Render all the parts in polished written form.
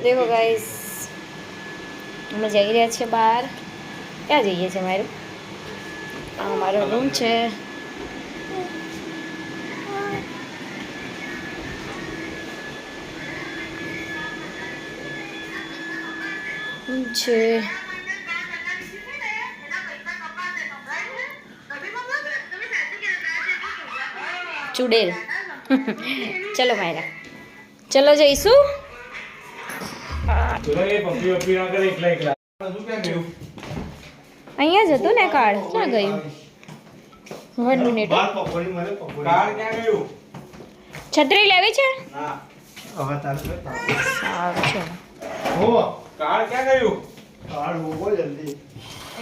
देखो गाइस અમે જઈ રહ્યા છીએ બહાર. ક્યાં જઈએ છીએ મારું? આ મારો રૂમ છે. છે ચુડેલ. ચલો માયરા, ચલો જઈશું. અહીંયા જ હતું ને કાર્ડ, ક્યાં ગયું? 1 મિનિટ. છત્રી લેવી છે? સારું છે. કાર્ડ ક્યાં ગયું? કાર્ડ મૂકો જલ્દી.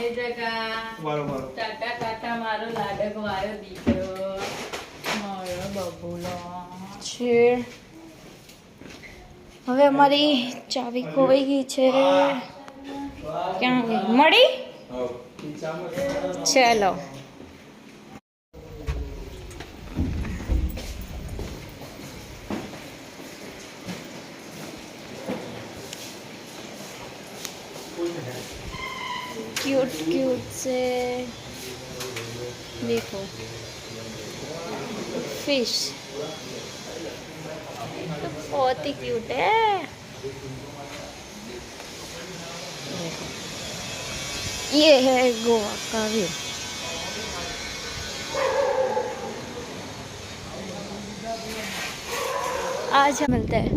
એ જગા બરોબર. ટાટા ટાટા મારો લાડક વાયો દીકરો મારો બબુલો છે. હવે અમારી ચાવી ખોવાઈ ગઈ છે. ક્યાં ગઈ? મળી? ચલો. क्यूट क्यूट से देखो फिश तो बहुत ही क्यूट है. देखो ये है गोवा का व्यू. आज हम मिलते हैं.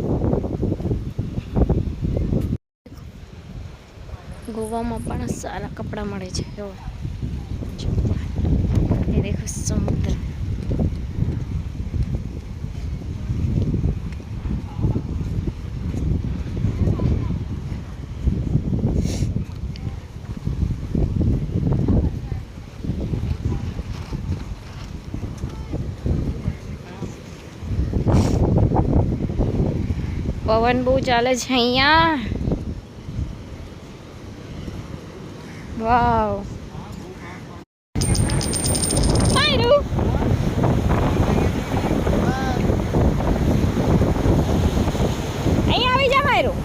गोवा में सारा कपड़ा મળે છે. ये देखो समुद्र. પવન બહુ ચાલે છે અહીંયા. વાવ. માયરું અહીંયા આવી જા માયરું.